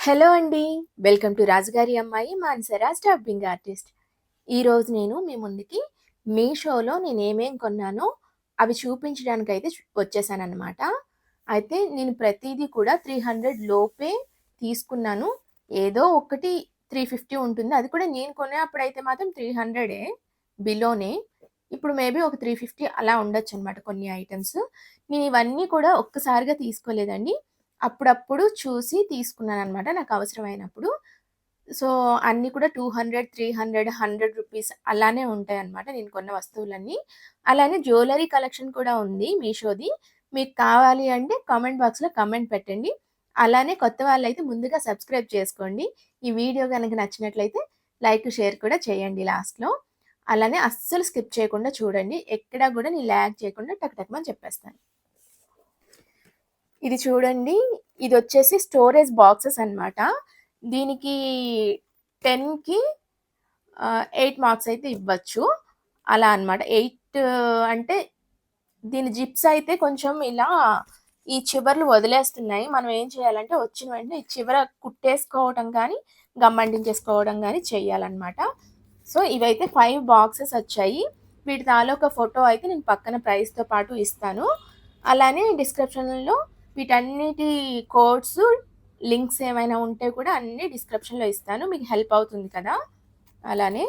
Hello అండి. Welcome to రాజుగారి అమ్మాయి మానసరాజ్ డబ్బింగ్ ఆర్టిస్ట్. ఈరోజు నేను మీ ముందుకి మీషోలో నేనేమేం కొన్నానో అవి చూపించడానికైతే వచ్చేసాననమాట. అయితే నేను ప్రతీదీ కూడా 300 లోపే తీసుకున్నాను. ఏదో ఒకటి 350 ఉంటుంది. అది కూడా నేను కొనేప్పుడైతే మాత్రం 300 బిలోనే. ఇప్పుడు మేబీ ఒక 350 అలా ఉండొచ్చనమాట కొన్ని ఐటెమ్స్. నేను ఇవన్నీ కూడా ఒక్కసారిగా తీసుకోలేదండి. అప్పుడప్పుడు చూసి తీసుకున్నాననమాట నాకు అవసరమైనప్పుడు. సో, అన్నీ కూడా 200, 300, రూ. 100 అలానే ఉంటాయన్నమాట నేను కొన్న వస్తువులన్నీ. అలానే జ్యువెలరీ కలెక్షన్ కూడా ఉంది మీషోది. మీకు కావాలి అంటే కామెంట్ బాక్స్‌లో కామెంట్ పెట్టండి. అలానే కొత్త వాళ్ళైతే ముందుగా సబ్స్క్రైబ్ చేసుకోండి. ఈ వీడియో గనక నచ్చినట్లయితే లైక్, షేర్ కూడా చేయండి లాస్ట్‌లో. అలానే అస్సలు స్కిప్ చేయకుండా చూడండి. ఎక్కడా కూడా నేను లాగ్ చేయకుండా టక్ టక్‌మని చెప్పేస్తాను. ఇది చూడండి. ఇదొచ్చేసి స్టోరేజ్ బాక్సెస్ అన్నమాట. దీనికి 10కి 8 మార్క్స్ అయితే ఇవ్వచ్చు. అలా అన్నమాట. 8 అంటే దీని జిప్స్ అయితే కొంచెం ఇలా ఈ చివర్లు వదిలేస్తున్నాయి. మనం ఏం చేయాలంటే వచ్చిన వెంటనే ఈ చివర కుట్టేసుకోవడం కానీ, గమ్ అంటించేసుకోవడం కానీ చెయ్యాలన్నమాట. సో, ఇవైతే 5 బాక్సెస్ వచ్చాయి. వీటి తాలూకా ఫోటో అయితే నేను పక్కన ప్రైస్‌తో పాటు ఇస్తాను. అలానే డిస్క్రిప్షన్‌లో వీటన్నిటి కోడ్స్, లింక్స్ ఏమైనా ఉంటే కూడా అన్నీ డిస్క్రిప్షన్‌లో ఇస్తాను. మీకు హెల్ప్ అవుతుంది కదా! అలానే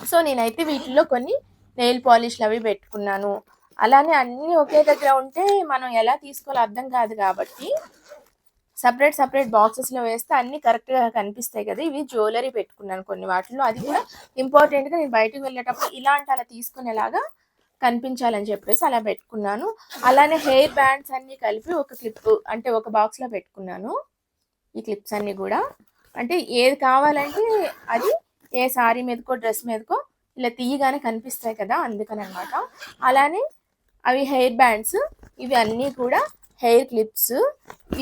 సో, నేనైతే వీటిల్లో కొన్ని నెయిల్ పాలిష్‌లు అవి పెట్టుకున్నాను. అలానే అన్నీ ఒకే దగ్గర ఉంటే మనం ఎలా తీసుకోవాలో అర్థం కాదు కాబట్టి సెపరేట్ బాక్సెస్‌లో వేస్తే అన్నీ కరెక్ట్‌గా కనిపిస్తాయి కదా! ఇవి జ్యువెలరీ పెట్టుకున్నాను కొన్ని వాటిల్లో. అది కూడా ఇంపార్టెంట్‌గా నేను బయటకి వెళ్ళేటప్పుడు ఇలాంటి అలా తీసుకునేలాగా కనిపించాలని చెప్పేసి అలా పెట్టుకున్నాను. అలానే హెయిర్ బ్యాండ్స్ అన్నీ కలిపి ఒక క్లిప్ అంటే ఒక బాక్స్‌లో పెట్టుకున్నాను. ఈ క్లిప్స్ అన్నీ కూడా. అంటే ఏది కావాలంటే అది ఏ సారీ మీదకో, డ్రెస్ మీదకో ఇలా తీయగానే కనిపిస్తాయి కదా! అందుకననమాట. అలానే అవి హెయిర్ బ్యాండ్స్. ఇవి అన్నీ కూడా హెయిర్ క్లిప్స్.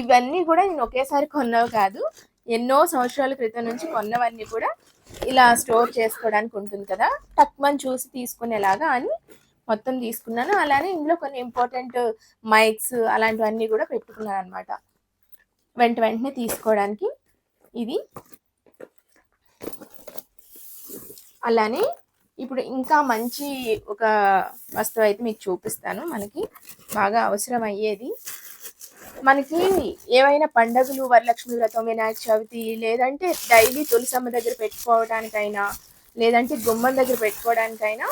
ఇవన్నీ కూడా నేను ఒకేసారి కొన్నవి కాదు. ఎన్నో సంవత్సరాల క్రితం నుంచి కొన్నవన్నీ కూడా ఇలా స్టోర్ చేసుకోవడానికి ఉంటుంది కదా! టక్‌మని చూసి తీసుకునేలాగా అని మొత్తం తీసుకున్నాను. అలానే ఇందులో కొన్ని ఇంపార్టెంట్ మైక్స్ అలాంటివన్నీ కూడా పెట్టుకున్నాననమాట. వెంటనే తీసుకోవడానికి ఇది. అలానే ఇప్పుడు ఇంకా మంచి ఒక వస్తువు అయితే మీకు చూపిస్తాను. మనకి బాగా అవసరం అయ్యేది. మనకి ఏవైనా పండగలు, వరలక్ష్మి వ్రతం, వినాయక చవితి లేదంటే డైలీ తులసమ్మ దగ్గర పెట్టుకోవడానికైనా, లేదంటే గుమ్మం దగ్గర పెట్టుకోవడానికైనా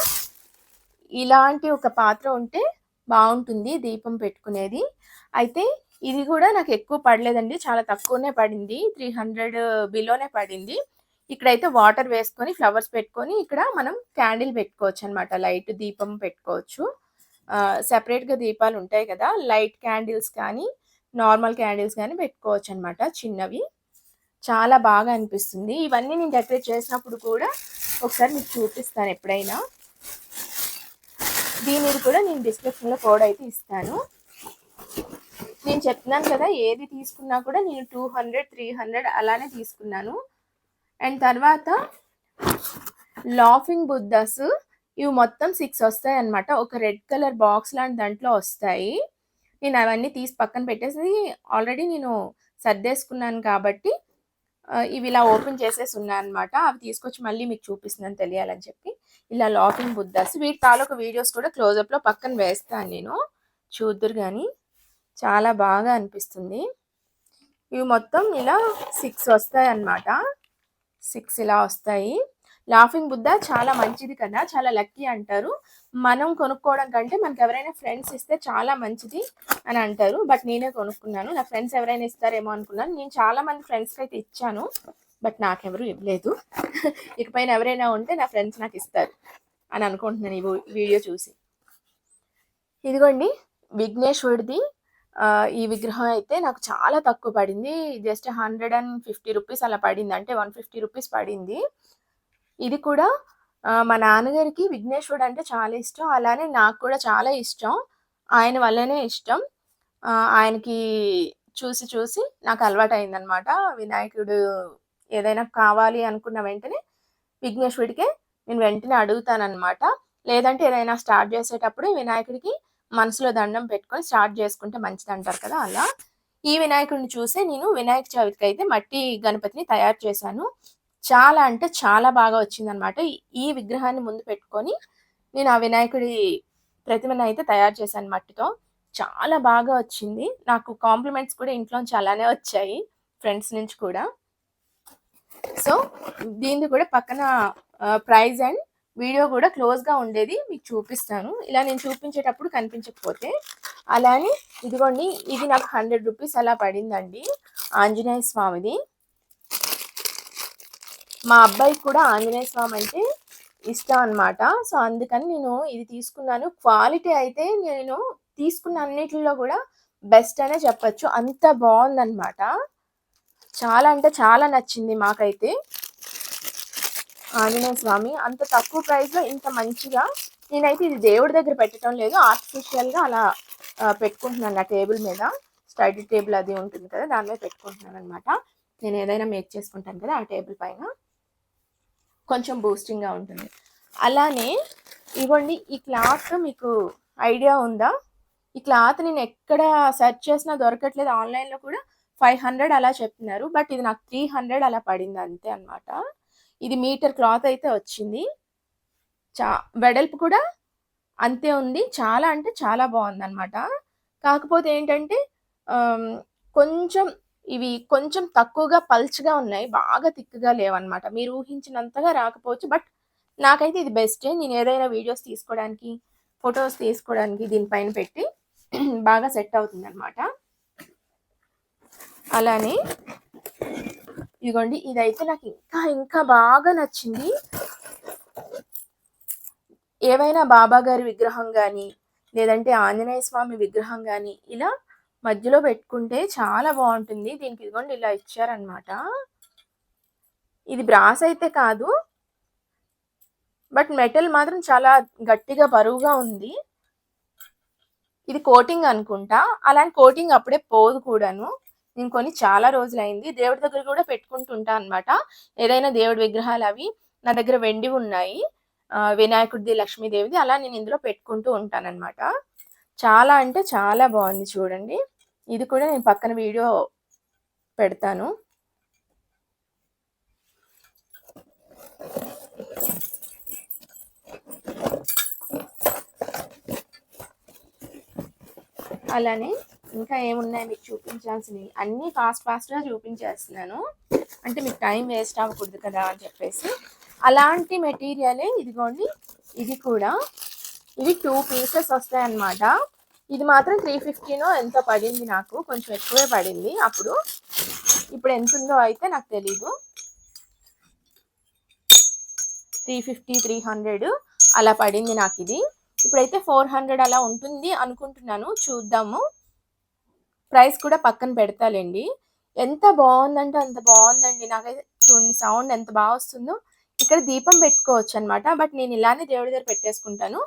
ఇలాంటి ఒక పాత్ర ఉంటే బాగుంటుంది దీపం పెట్టుకునేది. అయితే ఇది కూడా నాకు ఎక్కువ పడలేదండి. చాలా తక్కువనే పడింది. 300 బిలోనే పడింది. ఇక్కడైతే వాటర్ వేసుకొని ఫ్లవర్స్ పెట్టుకొని ఇక్కడ మనం క్యాండిల్ పెట్టుకోవచ్చు అనమాట. లైట్ దీపం పెట్టుకోవచ్చు. సెపరేట్‌గా దీపాలు ఉంటాయి కదా! లైట్ క్యాండిల్స్ కానీ, నార్మల్ క్యాండిల్స్ కానీ పెట్టుకోవచ్చు అనమాట చిన్నవి. చాలా బాగా అనిపిస్తుంది. ఇవన్నీ నేను డెకరేట్ చేసినప్పుడు కూడా ఒకసారి మీకు చూపిస్తాను ఎప్పుడైనా. దీనిది కూడా నేను డిస్క్రిప్షన్‌లో కోడ్ అయితే ఇస్తాను. నేను చెప్తున్నాను కదా! ఏది తీసుకున్నా కూడా నేను 200, 300 అలానే తీసుకున్నాను. అండ్ తర్వాత లాఫింగ్ బుద్ధాస్ ఇవి మొత్తం 6 వస్తాయన్నమాట. ఒక రెడ్ కలర్ బాక్స్ లాంటి దాంట్లో వస్తాయి. నేను అవన్నీ తీసి పక్కన పెట్టేసి ఆల్రెడీ నేను సర్దేసుకున్నాను కాబట్టి ఇవి ఇలా ఓపెన్ చేసేసి ఉన్నాయన్నమాట. అవి తీసుకొచ్చి మళ్ళీ మీకు చూపిస్తున్నాను తెలియాలని చెప్పి. ఇలా లాఫింగ్ బుద్ధాస్ వీటి తాలూకు వీడియోస్ కూడా క్లోజప్‌లో పక్కన వేస్తాను నేను. చూద్దురు గానీ చాలా బాగా అనిపిస్తుంది. ఇవి మొత్తం ఇలా 6 వస్తాయన్నమాట. 6 ఇలా వస్తాయి. లాఫింగ్ బుద్ధ చాలా మంచిది కదా! చాలా లక్కీ అంటారు. మనం కొనుక్కోవడం కంటే మనకు ఎవరైనా ఫ్రెండ్స్ ఇస్తే చాలా మంచిది అని అంటారు. బట్ నేనే కొనుక్కున్నాను. నా ఫ్రెండ్స్ ఎవరైనా ఇస్తారేమో అనుకున్నాను. నేను చాలా మంది ఫ్రెండ్స్‌కి అయితే ఇచ్చాను. బట్ నాకెవరు ఇవ్వలేదు. ఇకపైన ఎవరైనా ఉంటే నా ఫ్రెండ్స్ నాకు ఇస్తారు అని అనుకుంటున్నాను ఈ వీడియో చూసి. ఇదిగోండి విఘ్నేశ్వరుడిది ఈ విగ్రహం అయితే నాకు చాలా తక్కువ పడింది. జస్ట్ 150 రూపీస్ అలా పడింది. అంటే 150 రూపీస్ పడింది. ఇది కూడా మా నాన్నగారికి విఘ్నేశ్వరుడు అంటే చాలా ఇష్టం. అలానే నాకు కూడా చాలా ఇష్టం. ఆయన వల్లనే ఇష్టం. ఆయనకి చూసి నాకు అలవాటయిందనమాట. వినాయకుడు ఏదైనా కావాలి అనుకున్న వెంటనే విఘ్నేశ్వరుడికే నేను వెంటనే అడుగుతాననమాట. లేదంటే ఏదైనా స్టార్ట్ చేసేటప్పుడు వినాయకుడికి మనసులో దండం పెట్టుకొని స్టార్ట్ చేసుకుంటే మంచిదంటారు కదా! అలా. ఈ వినాయకుడిని చూసే నేను వినాయక చవితికి అయితే మట్టి గణపతిని తయారు చేశాను. చాలా అంటే చాలా బాగా వచ్చిందనమాట. ఈ విగ్రహాన్ని ముందు పెట్టుకొని నేను ఆ వినాయకుడి ప్రతిమను అయితే తయారు చేశాను మట్టితో. చాలా బాగా వచ్చింది. నాకు కాంప్లిమెంట్స్ కూడా ఇంట్లోంచి అలానే వచ్చాయి ఫ్రెండ్స్ నుంచి కూడా. సో దీనిది కూడా పక్కన ప్రైజ్ అండ్ వీడియో కూడా క్లోజ్గా ఉండేది మీకు చూపిస్తాను. ఇలా నేను చూపించేటప్పుడు కనిపించకపోతే. అలానే ఇదిగోండి, ఇది నాకు 100 రూపీస్ అలా పడిందండి, ఆంజనేయ స్వామిది. మా అబ్బాయికి కూడా ఆంజనేయ స్వామి అంటే ఇష్టం అనమాట. సో అందుకని నేను ఇది తీసుకున్నాను. క్వాలిటీ అయితే నేను తీసుకున్న అన్నిటిలో కూడా బెస్ట్ అనే చెప్పచ్చు, అంత బాగుందన్నమాట. చాలా అంటే చాలా నచ్చింది మాకైతే. ఆంజనేయ స్వామి అంత తక్కువ ప్రైస్లో ఇంత మంచిగా, నేనైతే ఇది దేవుడి దగ్గర పెట్టడం లేదు, ఆర్టిఫిషియల్గా అలా పెట్టుకుంటున్నాను నా టేబుల్ మీద. స్టడీ టేబుల్ అది ఉంటుంది కదా, దాని మీద పెట్టుకుంటున్నాను అనమాట. నేను ఏదైనా మేక్ చేసుకుంటాను కదా ఆ టేబుల్ పైన, కొంచెం బూస్టింగ్గా ఉంటుంది. అలానే ఇవ్వండి, ఈ క్లాత్ మీకు ఐడియా ఉందా? ఈ క్లాత్ నేను ఎక్కడ సెర్చ్ చేసినా దొరకట్లేదు. ఆన్లైన్లో కూడా 500 అలా చెప్తున్నారు, బట్ ఇది నాకు 300 అలా పడింది అంతే అనమాట. ఇది మీటర్ క్లాత్ అయితే వచ్చింది. వెడల్పు కూడా అంతే ఉంది. చాలా అంటే చాలా బాగుందన్నమాట. కాకపోతే ఏంటంటే కొంచెం ఇవి కొంచెం తక్కువగా పల్చగా ఉన్నాయి, బాగా థిక్గా లేవన్నమాట. మీరు ఊహించినంతగా రాకపోవచ్చు, బట్ నాకైతే ఇది బెస్టే. నేను ఏదైనా వీడియోస్ తీసుకోవడానికి, ఫొటోస్ తీసుకోవడానికి దీనిపైన పెట్టి బాగా సెట్ అవుతుంది అనమాట. అలానే ఇదిగోండి, ఇదైతే నాకు ఇంకా ఇంకా బాగా నచ్చింది. ఏవైనా బాబా గారి విగ్రహం కానీ, లేదంటే ఆంజనేయ స్వామి విగ్రహం కానీ ఇలా మధ్యలో పెట్టుకుంటే చాలా బాగుంటుంది. దీనికి ఇదిగోండి ఇలా ఇచ్చారనమాట. ఇది బ్రాస్ అయితే కాదు, బట్ మెటల్ మాత్రం చాలా గట్టిగా బరువుగా ఉంది. ఇది కోటింగ్ అనుకుంటా. అలాంటి కోటింగ్ అప్పుడే పోదు కూడాను. నేను కొని చాలా రోజులైంది. దేవుడి దగ్గర కూడా పెట్టుకుంటుంటా అనమాట. ఏదైనా దేవుడి విగ్రహాలు అవి నా దగ్గర వెండి ఉన్నాయి, వినాయకుడిది, లక్ష్మీదేవిది, అలా నేను ఇందులో పెట్టుకుంటూ ఉంటానన్నమాట. చాలా అంటే చాలా బాగుంది చూడండి. ఇది కూడా నేను పక్కన వీడియో పెడతాను. అలానే ఇంకా ఏమున్నాయి మీకు చూపించాల్సినవి, అన్నీ ఫాస్ట్గా చూపించేస్తున్నాను, అంటే మీకు టైం వేస్ట్ అవ్వకూడదు కదా అని చెప్పేసి. అలాంటి మెటీరియలే ఇదిగోండి, ఇది కూడా, ఇవి 2 పీసెస్ వస్తాయన్నమాట. ఇది మాత్రం 350నో ఎంతో పడింది, నాకు కొంచెం ఎక్కువే పడింది అప్పుడు. ఇప్పుడు ఎంత ఉందో అయితే నాకు తెలీదు. 350, 300 అలా పడింది నాకు ఇది. ఇప్పుడైతే 400 అలా ఉంటుంది అనుకుంటున్నాను, చూద్దాము. ప్రైస్ కూడా పక్కన పెడతాలేండి. ఎంత బాగుందంటే అంత బాగుందండి. నాకైతే చూడండి సౌండ్ ఎంత బాగా వస్తుందో. ఇక్కడ దీపం పెట్టుకోవచ్చు అనమాట, బట్ నేను ఇలానే దేవుడి దగ్గర పెట్టేసుకుంటాను.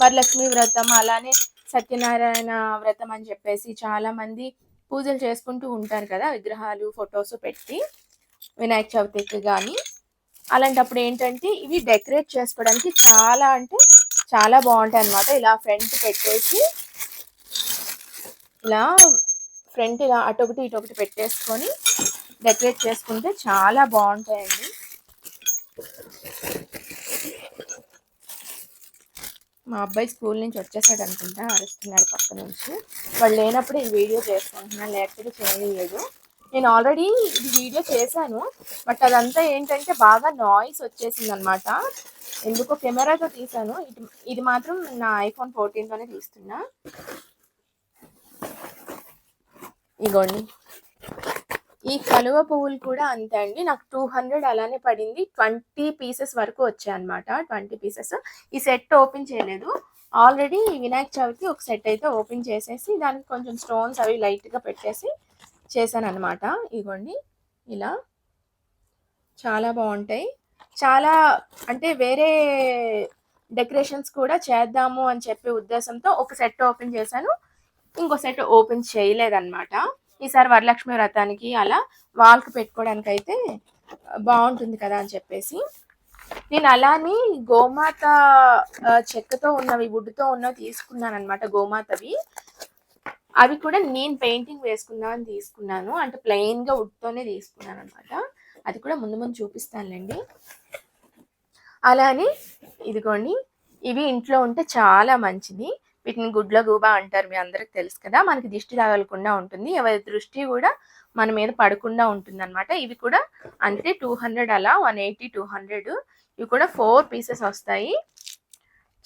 వరలక్ష్మి వ్రతం, అలానే సత్యనారాయణ వ్రతం అని చెప్పేసి చాలా మంది పూజలు చేసుకుంటూ ఉంటారు కదా, విగ్రహాలు ఫొటోస్ పెట్టి వినాయక చవితికి కానీ. అలాంటప్పుడు ఏంటంటే ఇవి డెకరేట్ చేసుకోవడానికి చాలా అంటే చాలా బాగుంటాయి అన్నమాట. ఇలా ఫ్రంట్ పెట్టేసి, ఇలా ఫ్రంట్ ఇలా అటొకటి ఇటొకటి పెట్టేసుకొని డెకరేట్ చేసుకుంటే చాలా బాగుంటాయండి. మా అబ్బాయి స్కూల్ నుంచి వచ్చేసాడు అనుకుంటా, అరుస్తున్నాడు పక్క నుంచి. వాళ్ళు లేనప్పుడు ఈ వీడియో చేసుకుంటున్నాను, లేకపోతే చేయలేదు. నేను ఆల్రెడీ ఇది వీడియో చేశాను, బట్ అదంతా ఏంటంటే బాగా నాయిస్ వచ్చేసింది అనమాట. ఎందుకో కెమెరాతో తీసాను. ఇది మాత్రం నా iPhone 14తోనే తీస్తున్నా. ఇగోండి, ఈ కలువ పువ్వులు కూడా అంతే అండి, నాకు 200 అలానే పడింది. 20 పీసెస్ వరకు వచ్చాయి అనమాట, 20 పీసెస్. ఈ సెట్ ఓపెన్ చేయలేదు, ఆల్రెడీ వినాయక చవితి ఒక సెట్ అయితే ఓపెన్ చేసేసి దానికి కొంచెం స్టోన్స్ అవి లైట్గా పెట్టేసి చేశాను అనమాట. ఇగోండి ఇలా చాలా బాగుంటాయి. చాలా అంటే వేరే డెకరేషన్స్ కూడా చేద్దాము అని చెప్పే ఉద్దేశంతో ఒక సెట్ ఓపెన్ చేశాను, ఇంకో సెట్ ఓపెన్ చేయలేదన్నమాట. ఈసారి వరలక్ష్మి వ్రతానికి అలా వాల్కి పెట్టుకోవడానికి అయితే బాగుంటుంది కదా అని చెప్పేసి నేను అలానే గోమాత చెక్కతో ఉన్నవి, వుడ్తో ఉన్నవి తీసుకున్నాను అనమాట. గోమాతవి అవి కూడా నేను పెయింటింగ్ వేసుకుందాం అని తీసుకున్నాను. అంటే ప్లెయిన్‌గా వుడ్‌తోనే తీసుకున్నాననమాట. అది కూడా ముందు ముందు చూపిస్తానులెండి. అలా అని ఇదిగోండి ఇవి ఇంట్లో ఉంటే చాలా మంచిది. వీటిని గుడ్ల గూబ అంటారు. మీ అందరికి తెలుసు కదా! మనకి దిష్టి తగలకుండా ఉంటుంది. ఎవరి దృష్టి కూడా మన మీద పడకుండా ఉంటుందనమాట. ఇవి కూడా అంతే 200 అలా 180, 200 ఇవి కూడా 4 పీసెస్ వస్తాయి.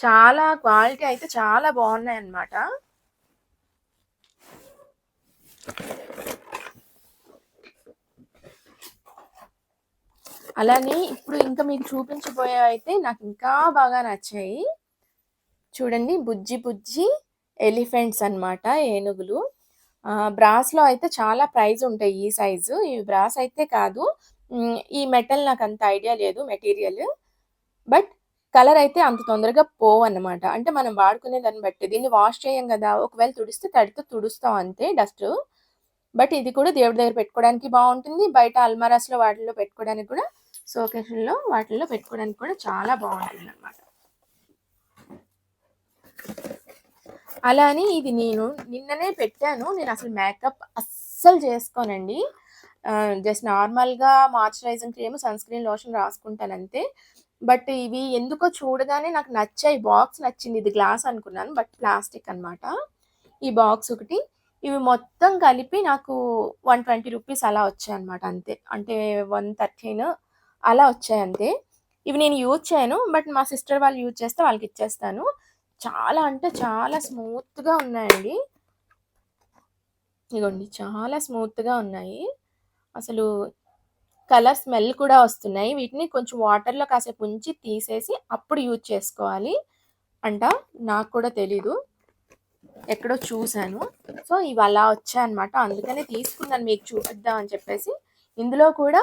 చాలా క్వాలిటీ అయితే చాలా బాగున్నాయన్నమాట. అలానే ఇప్పుడు ఇంకా మీకు చూపించబోయే అయితే నాకు ఇంకా బాగా నచ్చాయి. చూడండి బుజ్జి బుజ్జి ఎలిఫెంట్స్ అన్నమాట, ఏనుగులు. బ్రాస్‌లో అయితే చాలా ప్రైస్ ఉంటాయి ఈ సైజు. ఇవి బ్రాస్ అయితే కాదు. ఈ మెటల్ నాకంత ఐడియా లేదు మెటీరియల్. బట్ కలర్ అయితే అంత తొందరగా పోవన్నమాట. అంటే మనం వాడుకునే దాన్ని బట్టి. దీన్ని వాష్ చేయం గదా! ఒకవేళ తుడిస్తే తడితో తుడుస్తాం అంతే డస్టు. బట్ ఇది కూడా దేవుడి దగ్గర పెట్టుకోవడానికి బాగుంటుంది. బయట అల్మారాస్‌లో వాటిల్లో పెట్టుకోవడానికి కూడా షోకేస్‌ల్లో వాటిల్లో పెట్టుకోవడానికి కూడా చాలా బాగుంటుందన్నమాట. అలా అని ఇది నేను నిన్ననే పెట్టాను. నేను అసలు మేకప్ అస్సలు చేసుకోనండి. జస్ట్ నార్మల్‌గా moisturising cream, sunscreen lotion రాసుకుంటానంతే. బట్ ఇవి ఎందుకో చూడగానే నాకు నచ్చాయి. బాక్స్ నచ్చింది. ఇది గ్లాస్ అనుకున్నాను. బట్ ప్లాస్టిక్ అనమాట. ఈ బాక్స్ ఒకటి. ఇవి మొత్తం కలిపి నాకు 120 రూపీస్ అలా వచ్చాయన్నమాట అంతే. అంటే 113 అలా వచ్చాయి అంతే. ఇవి నేను యూజ్ చేయను. బట్ మా సిస్టర్ వాళ్ళు యూజ్ చేస్తే వాళ్ళకి ఇచ్చేస్తాను. చాలా అంటే చాలా స్మూత్‌గా ఉన్నాయండి. ఇగోండి చాలా స్మూత్‌గా ఉన్నాయి. అసలు కలర్ స్మెల్ కూడా వస్తున్నాయి. వీటిని కొంచెం వాటర్‌లో కాసేపు ఉంచి తీసేసి అప్పుడు యూజ్ చేసుకోవాలి అంట. నాకు కూడా తెలీదు. ఎక్కడో చూసాను. సో, ఇవి అలా వచ్చాయన్నమాట. అందుకనే తీసుకున్నాను మీకు చూపిద్దాం అని చెప్పేసి. ఇందులో కూడా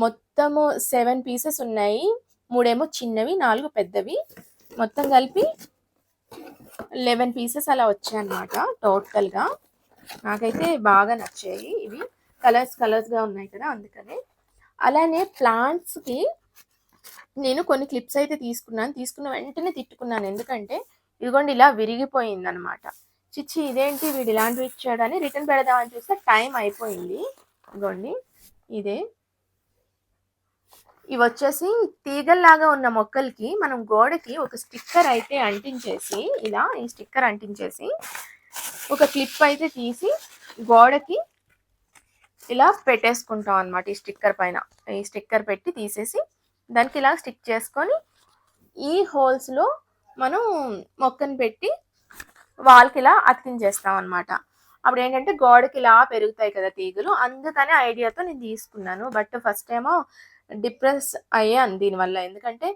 మొత్తము 7 పీసెస్ ఉన్నాయి. 3 ఏమో చిన్నవి, 4 పెద్దవి. మొత్తం కలిపి 11 పీసెస్ అలా వచ్చాయన్నమాట టోటల్‌గా. నాకైతే బాగా నచ్చాయి ఇవి. కలర్స్‌గా ఉన్నాయి కదా! అందుకనే. అలానే ప్లాంట్స్‌కి నేను కొన్ని క్లిప్స్ అయితే తీసుకున్నాను. తీసుకున్న వెంటనే తిట్టుకున్నాను. ఎందుకంటే ఇదిగోండి ఇలా విరిగిపోయిందనమాట. చిచ్చి ఇదేంటి వీడు ఇలాంటివి ఇచ్చాడని రిటర్న్ పెడదామని చూస్తే టైం అయిపోయింది. ఇదిగోండి ఇదే. ఇవొచ్చేసి తీగల్లాగా ఉన్న మొక్కలకి మనం గోడకి ఒక స్టిక్కర్ అయితే అంటించేసి ఇలా ఈ స్టిక్కర్ అంటించేసి ఒక క్లిప్ అయితే తీసి గోడకి ఇలా పెట్టేసుకుంటాం అనమాట. ఈ స్టిక్కర్ పైన ఈ స్టిక్కర్ పెట్టి తీసేసి దానికి ఇలా స్టిక్ చేసుకొని ఈ హోల్స్లో మనం మొక్కను పెట్టి వాల్కి ఇలా అతికించేస్తాం అనమాట. అప్పుడు ఏంటంటే గోడకి ఇలా పెరుగుతాయి కదా తీగలు. అందుకనే ఐడియాతో నేను తీసుకున్నాను. బట్ ఫస్ట్ ఏమో డిప్రెస్ అయ్యాను దీనివల్ల. ఎందుకంటే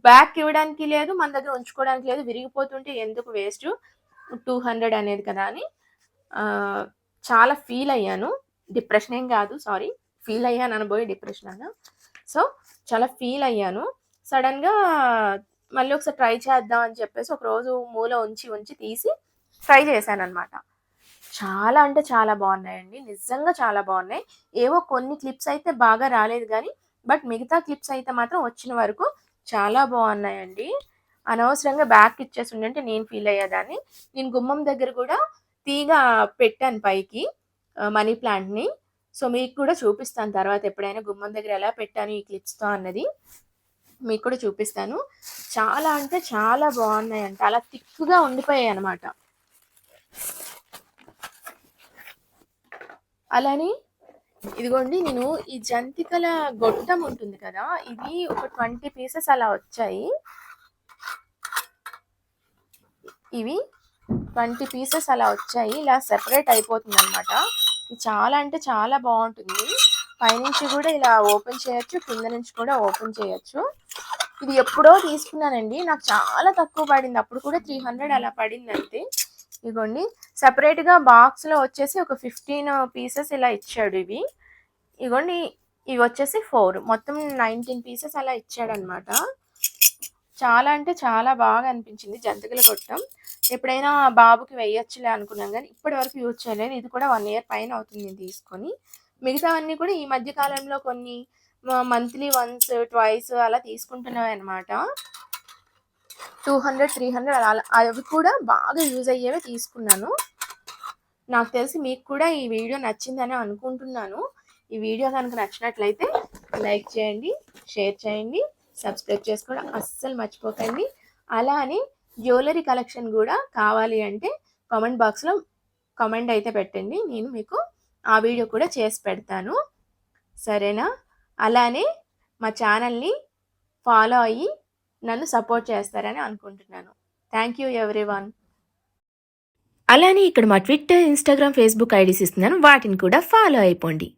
బ్యాక్ ఇవ్వడానికి లేదు, మన దగ్గర ఉంచుకోవడానికి లేదు. విరిగిపోతుంటే ఎందుకు వేస్ట్, 200 అనేది కదా అని చాలా ఫీల్ అయ్యాను. డిప్రెషన్ ఏం కాదు, సారీ, ఫీల్ అయ్యాను అనబోయి డిప్రెషన్ అన్న. సో చాలా ఫీల్ అయ్యాను. సడన్గా మళ్ళీ ఒకసారి ట్రై చేద్దాం అని చెప్పేసి ఒకరోజు మూల ఉంచి తీసి ట్రై చేశాను అనమాట. చాలా అంటే చాలా బాగున్నాయండి. నిజంగా చాలా బాగున్నాయి. ఏవో కొన్ని క్లిప్స్ అయితే బాగా రాలేదు కానీ బట్ మిగతా క్లిప్స్ అయితే మాత్రం వచ్చిన వరకు చాలా బాగున్నాయండి. అనవసరంగా బ్యాక్ ఇచ్చేసి ఉండంటే నేను ఫీల్ అయ్యేదాన్ని. నేను గుమ్మం దగ్గర కూడా తీగ పెట్టాను పైకి, మనీ ప్లాంట్ని. సో మీకు కూడా చూపిస్తాను తర్వాత ఎప్పుడైనా గుమ్మం దగ్గర ఎలా పెట్టాను ఈ క్లిప్స్తో అన్నది మీకు కూడా చూపిస్తాను. చాలా అంటే చాలా బాగున్నాయంట. అలా థిక్‌గా ఉండిపోయాయి అనమాట. అలానే ఇదిగోండి నేను ఈ జంతికల గొట్టం ఉంటుంది కదా, ఇది ఒక 20 పీసెస్ అలా వచ్చాయి. ఇవి 20 పీసెస్ అలా వచ్చాయి. ఇలా సెపరేట్ అయిపోతుంది అనమాట. చాలా అంటే చాలా బాగుంటుంది. పైనుంచి కూడా ఇలా ఓపెన్ చేయొచ్చు, కింద నుంచి కూడా ఓపెన్ చేయొచ్చు. ఇది ఎప్పుడో తీసుకున్నానండి. నాకు చాలా తక్కువ పడింది. అప్పుడు కూడా 300 అలా పడింది అంతే. ఇదిగోండి సపరేట్గా బాక్స్లో వచ్చేసి ఒక 15 పీసెస్ ఇలా ఇచ్చాడు. ఇగోండి ఇవి వచ్చేసి 4, మొత్తం 19 పీసెస్ అలా ఇచ్చాడనమాట. చాలా అంటే చాలా బాగా అనిపించింది జంతికల గొట్టం. ఎప్పుడైనా బాబుకి వేయొచ్చులే అనుకున్నాం కానీ ఇప్పటి వరకు యూజ్ చేయలేదు. ఇది కూడా 1 ఇయర్ పైన అవుతుంది నేను తీసుకొని. మిగతావన్నీ కూడా ఈ మధ్య కాలంలో కొన్ని మంత్లీ వన్స్, ట్వైస్ అలా తీసుకుంటున్నాయి అనమాట. 200, 300 అలా అవి కూడా బాగా యూజ్ అయ్యేవే తీసుకున్నాను. నాకు తెలిసి మీకు కూడా ఈ వీడియో నచ్చిందని అనుకుంటున్నాను. ఈ వీడియో కనుక నచ్చినట్లయితే లైక్ చేయండి, షేర్ చేయండి, సబ్స్క్రైబ్ చేసుకోవడం అస్సలు మర్చిపోకండి. అలా అని జ్యువెలరీ కలెక్షన్ కూడా కావాలి అంటే కామెంట్ బాక్స్లో కామెంట్ అయితే పెట్టండి, నేను మీకు ఆ వీడియో కూడా చేసి పెడతాను. సరేనా? అలానే మా ఛానల్ని ఫాలో అయ్యి నన్ను సపోర్ట్ చేస్తారని అనుకుంటున్నాను. Thank you everyone. అలానే ఇక్కడ మా ట్విట్టర్, ఇన్స్టాగ్రామ్, ఫేస్బుక్ ఐడీస్ ఇస్తున్నాను, వాటిని కూడా ఫాలో అయిపోండి.